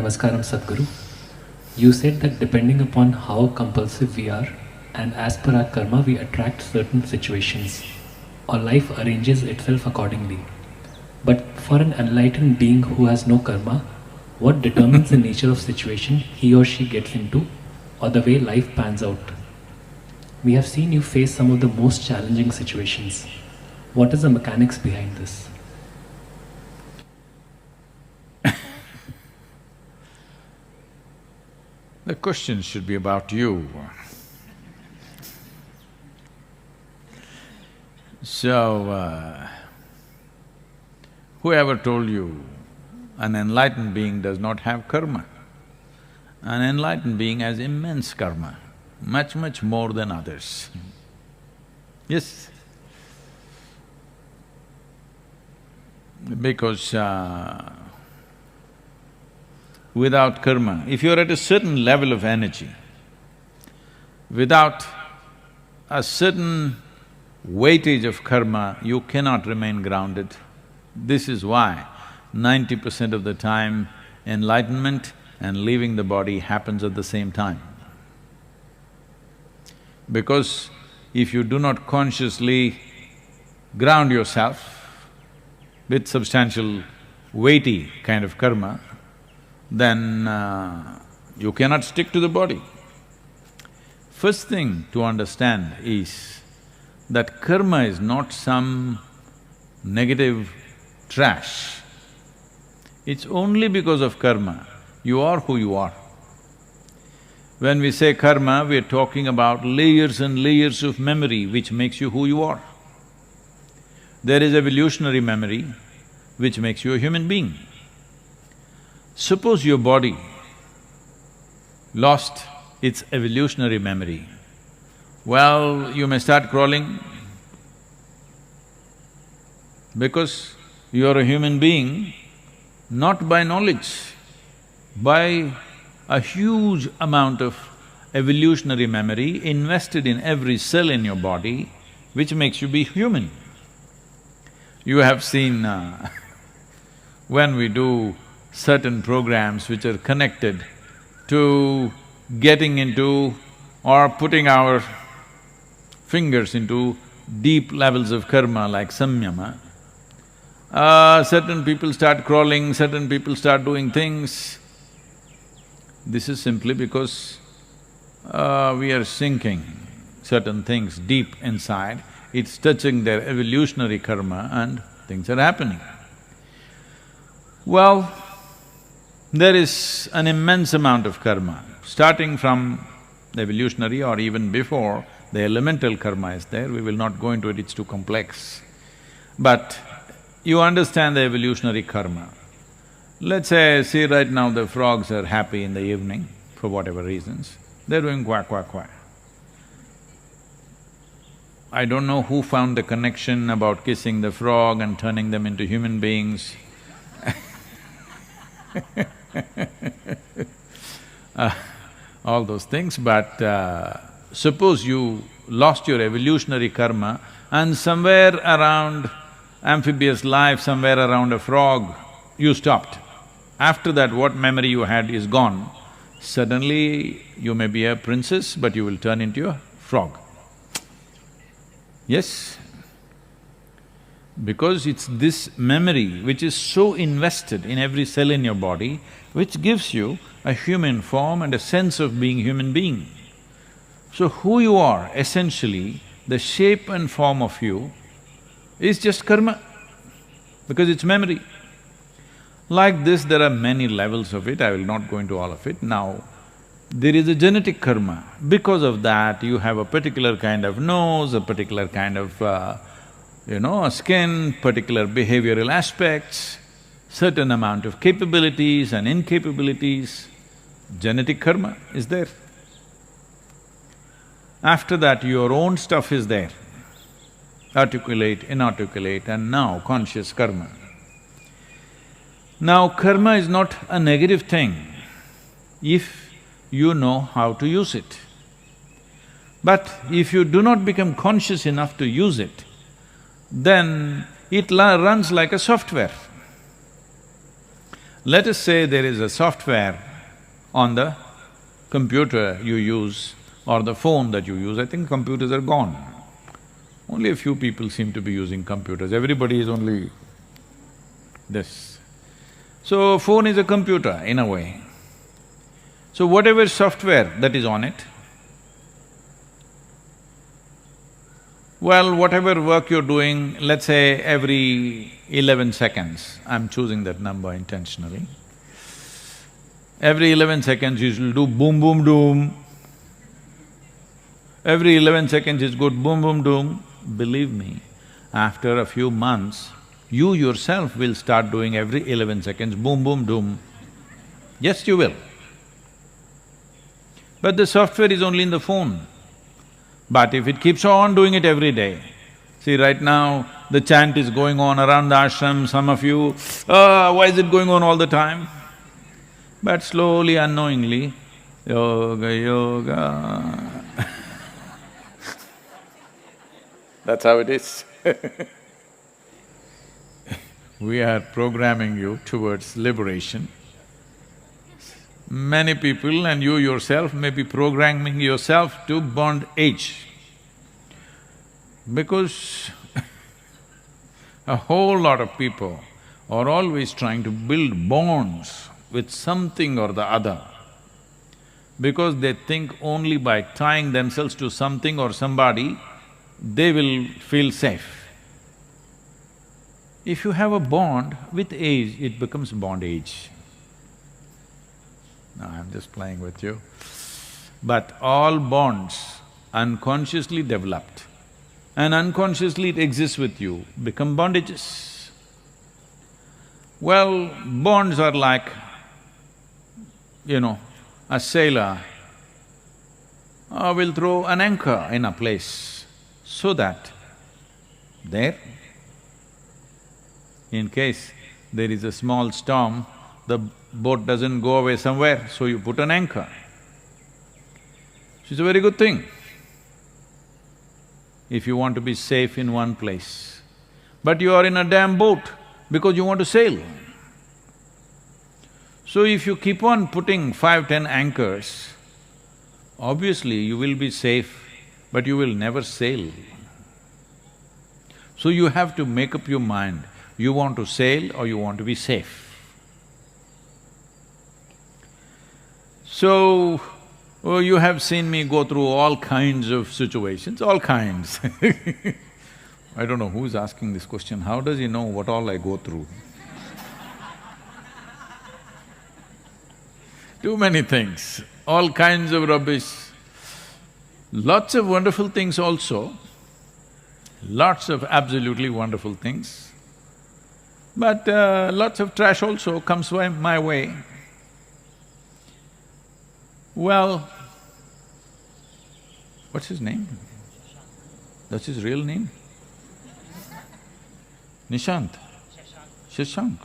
Namaskaram Sadhguru. You said that depending upon how compulsive we are and as per our karma we attract certain situations or life arranges itself accordingly. But for an enlightened being who has no karma, what determines the nature of situation he or she gets into or the way life pans out? We have seen you face some of the most challenging situations. What is the mechanics behind this? The question should be about you. So, whoever told you an enlightened being does not have karma? An enlightened being has immense karma, much, much more than others. Yes. Because without karma, if you're at a certain level of energy, without a certain weightage of karma, you cannot remain grounded. This is why 90% of the time enlightenment and leaving the body happens at the same time. Because if you do not consciously ground yourself with substantial, weighty kind of karma, then you cannot stick to the body. First thing to understand is that karma is not some negative trash. It's only because of karma you are who you are. When we say karma, we are talking about layers and layers of memory which makes you who you are. There is evolutionary memory which makes you a human being. Suppose your body lost its evolutionary memory, well, you may start crawling because you are a human being not by knowledge, by a huge amount of evolutionary memory invested in every cell in your body, which makes you be human. You have seen when we do certain programs which are connected to getting into or putting our fingers into deep levels of karma like samyama, certain people start crawling, certain people start doing things. This is simply because we are sinking certain things deep inside, it's touching their evolutionary karma and things are happening. Well, there is an immense amount of karma, starting from the evolutionary or even before, the elemental karma is there, we will not go into it, it's too complex. But you understand the evolutionary karma. Let's say, see right now the frogs are happy in the evening for whatever reasons, they're doing quack, quack, quack. I don't know who found the connection about kissing the frog and turning them into human beings all those things, but suppose you lost your evolutionary karma and somewhere around amphibious life, somewhere around a frog, you stopped. After that, what memory you had is gone. Suddenly, you may be a princess, but you will turn into a frog. Yes? Because it's this memory which is so invested in every cell in your body, which gives you a human form and a sense of being human being. So who you are, essentially, the shape and form of you is just karma, because it's memory. Like this, there are many levels of it, I will not go into all of it. Now, there is a genetic karma. Because of that, you have a particular kind of nose, a particular kind of a skin, particular behavioral aspects, certain amount of capabilities and incapabilities. Genetic karma is there. After that, your own stuff is there, articulate, inarticulate, and now conscious karma. Now, karma is not a negative thing if you know how to use it. But if you do not become conscious enough to use it, then it runs like a software. Let us say there is a software on the computer you use or the phone that you use. I think computers are gone. Only a few people seem to be using computers, everybody is only this. So, phone is a computer in a way. So whatever software that is on it, well, whatever work you're doing, let's say every 11 seconds, I'm choosing that number intentionally, every 11 seconds you should do boom, boom, doom. Every 11 seconds is good, boom, boom, doom. Believe me, after a few months, you yourself will start doing every 11 seconds, boom, boom, doom. Yes, you will. But the software is only in the phone. But if it keeps on doing it every day, see right now, the chant is going on around the ashram, some of you, why is it going on all the time? But slowly, unknowingly, yoga, yoga that's how it is. We are programming you towards liberation. Many people and you yourself may be programming yourself to bondage. Because a whole lot of people are always trying to build bonds with something or the other, because they think only by tying themselves to something or somebody, they will feel safe. If you have a bond, with age, it becomes bondage. No, I'm just playing with you. But all bonds, unconsciously developed and unconsciously it exists with you, become bondages. Well, bonds are like, a sailor will throw an anchor in a place so that there, in case there is a small storm, the boat doesn't go away somewhere, so you put an anchor. It's a very good thing if you want to be safe in one place. But you are in a damn boat because you want to sail. So if you keep on putting 5, 10 anchors, obviously you will be safe, but you will never sail. So you have to make up your mind, you want to sail or you want to be safe. So, you have seen me go through all kinds of situations, all kinds. I don't know who's asking this question, how does he know what all I go through? Too many things, all kinds of rubbish. Lots of wonderful things also, lots of absolutely wonderful things. But lots of trash also comes my way. Well, what's his name? That's his real name? Nishant? Shashank.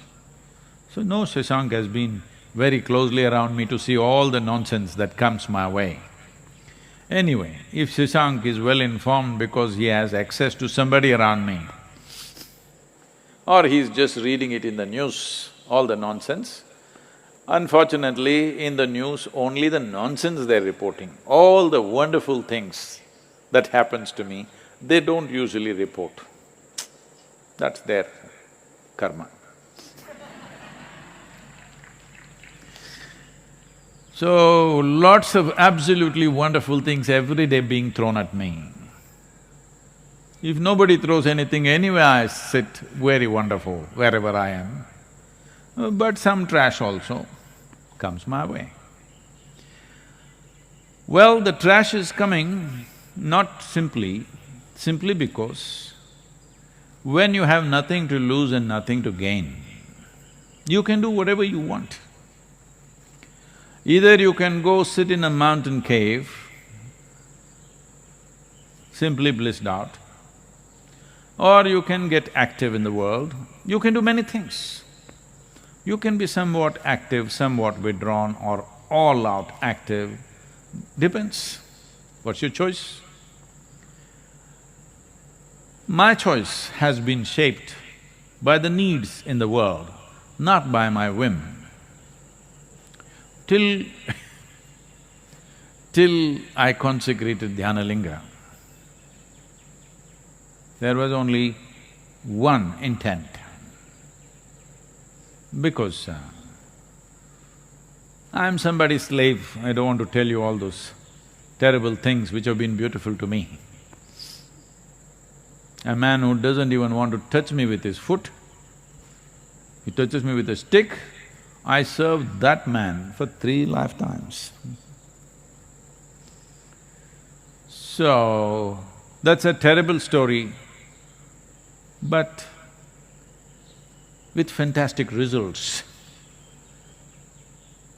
So no, Shashank has been very closely around me to see all the nonsense that comes my way. Anyway, if Shashank is well informed because he has access to somebody around me, or he's just reading it in the news, all the nonsense, unfortunately, in the news, only the nonsense they're reporting. All the wonderful things that happens to me, they don't usually report. That's their karma. So, lots of absolutely wonderful things every day being thrown at me. If nobody throws anything, anyway I sit very wonderful wherever I am. But some trash also comes my way. Well, the trash is coming not simply because when you have nothing to lose and nothing to gain, you can do whatever you want. Either you can go sit in a mountain cave, simply blissed out, or you can get active in the world. You can do many things. You can be somewhat active, somewhat withdrawn, or all out active, depends. What's your choice? My choice has been shaped by the needs in the world, not by my whim. till till I consecrated Dhyanalinga, there was only one intent. Because I'm somebody's slave, I don't want to tell you all those terrible things which have been beautiful to me. A man who doesn't even want to touch me with his foot, he touches me with a stick, I served that man for 3 lifetimes. So, that's a terrible story, but with fantastic results.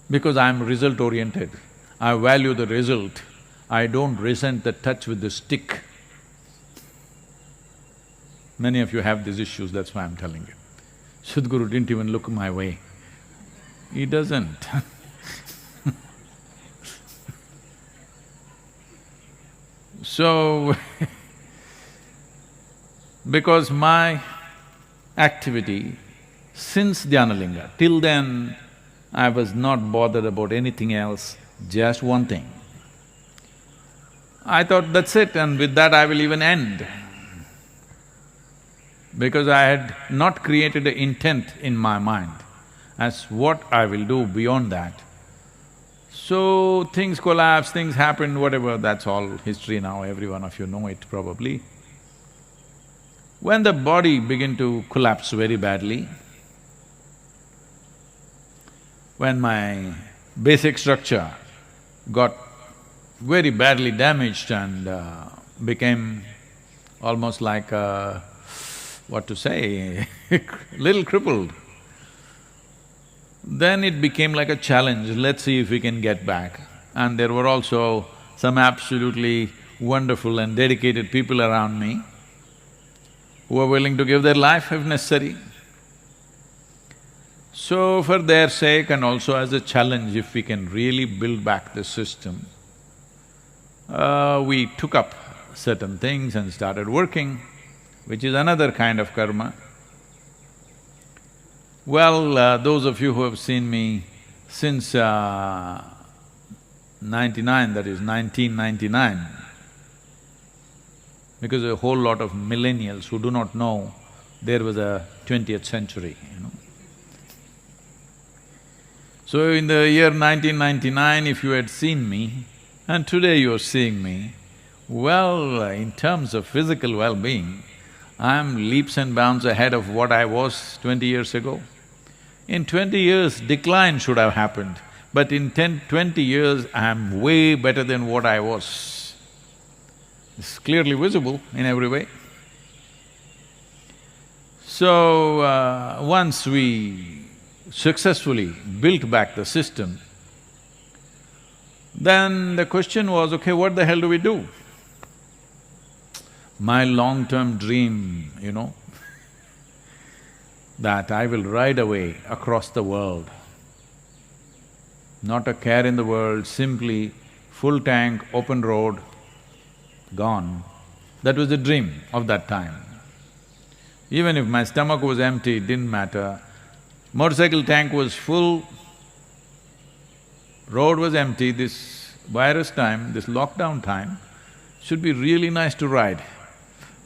Because I'm result-oriented, I value the result, I don't resent the touch with the stick. Many of you have these issues, that's why I'm telling you. Sadhguru didn't even look my way. He doesn't So, because my activity since Dhyanalinga, till then I was not bothered about anything else, just one thing. I thought that's it and with that I will even end. Because I had not created an intent in my mind as what I will do beyond that. So things collapsed, things happened, whatever, that's all history now, every one of you know it probably. When the body began to collapse very badly, when my basic structure got very badly damaged and became almost like what to say, little crippled, then it became like a challenge, let's see if we can get back. And there were also some absolutely wonderful and dedicated people around me who were willing to give their life if necessary. So for their sake and also as a challenge, if we can really build back the system, we took up certain things and started working, which is another kind of karma. Well, those of you who have seen me since 99, that is 1999, because a whole lot of millennials who do not know there was a 20th century, you know. So in the year 1999, if you had seen me, and today you're seeing me, well, in terms of physical well-being, I'm leaps and bounds ahead of what I was 20 years ago. In 20 years, decline should have happened, but in 20 years, I'm way better than what I was. It's clearly visible in every way. So, once we successfully built back the system, then the question was, okay, what the hell do we do? My long-term dream, you know, that I will ride away across the world, not a care in the world, simply full tank, open road, gone. That was the dream of that time. Even if my stomach was empty, it didn't matter. Motorcycle tank was full, road was empty, this virus time, this lockdown time, should be really nice to ride.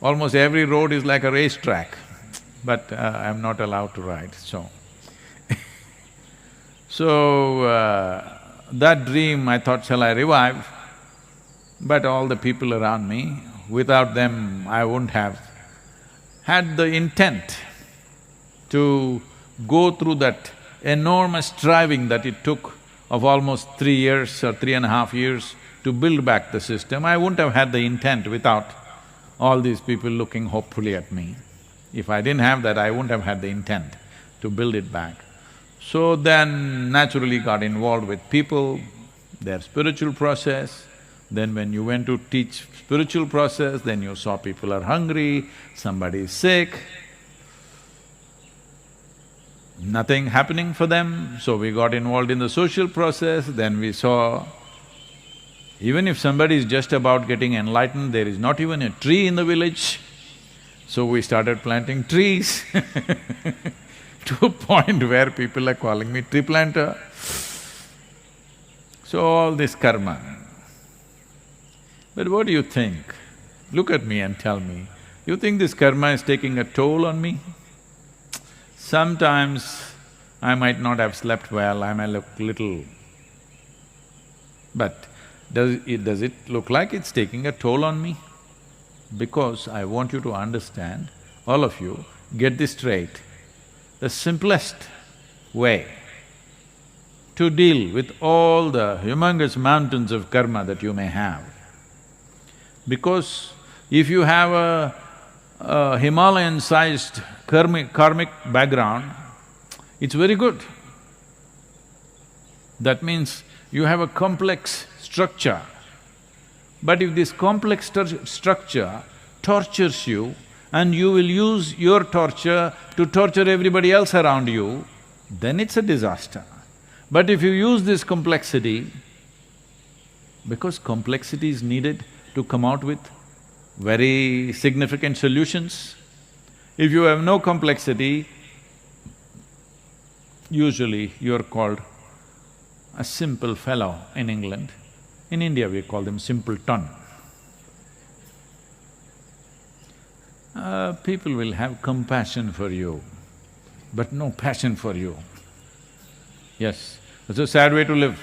Almost every road is like a racetrack, but I'm not allowed to ride, so that dream I thought, shall I revive? But all the people around me, without them I wouldn't have had the intent to go through that enormous striving that it took of almost 3 years or 3.5 years to build back the system. I wouldn't have had the intent without all these people looking hopefully at me. If I didn't have that, I wouldn't have had the intent to build it back. So then naturally got involved with people, their spiritual process. Then when you went to teach spiritual process, then you saw people are hungry, somebody is sick, nothing happening for them, so we got involved in the social process. Then we saw even if somebody is just about getting enlightened, there is not even a tree in the village. So we started planting trees to a point where people are calling me tree planter. So all this karma. But what do you think? Look at me and tell me, you think this karma is taking a toll on me? Sometimes I might not have slept well, I may look little… But does it look like it's taking a toll on me? Because I want you to understand, all of you, get this straight. The simplest way to deal with all the humongous mountains of karma that you may have, because if you have a Himalayan-sized karmic background, it's very good. That means you have a complex structure. But if this complex structure tortures you and you will use your torture to torture everybody else around you, then it's a disaster. But if you use this complexity, because complexity is needed to come out with very significant solutions. If you have no complexity, usually you're called a simple fellow in England. In India, we call them simpleton. People will have compassion for you, but no passion for you. Yes, it's a sad way to live.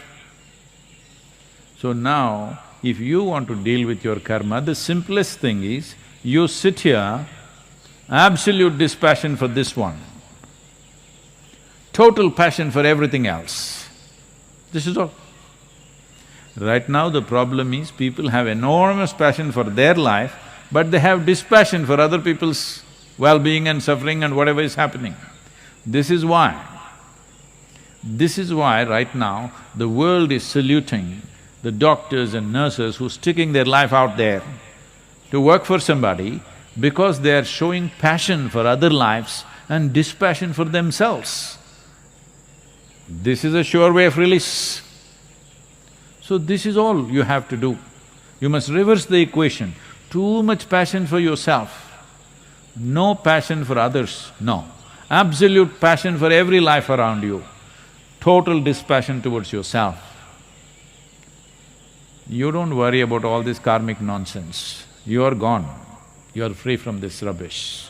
So now, if you want to deal with your karma, the simplest thing is, you sit here, absolute dispassion for this one, total passion for everything else. This is all. Right now the problem is, people have enormous passion for their life, but they have dispassion for other people's well-being and suffering and whatever is happening. This is why right now the world is saluting the doctors and nurses who are sticking their life out there to work for somebody, because they are showing passion for other lives and dispassion for themselves. This is a sure way of release. So this is all you have to do. You must reverse the equation. Too much passion for yourself, no passion for others, no. Absolute passion for every life around you, total dispassion towards yourself. You don't worry about all this karmic nonsense. You are gone. You are free from this rubbish.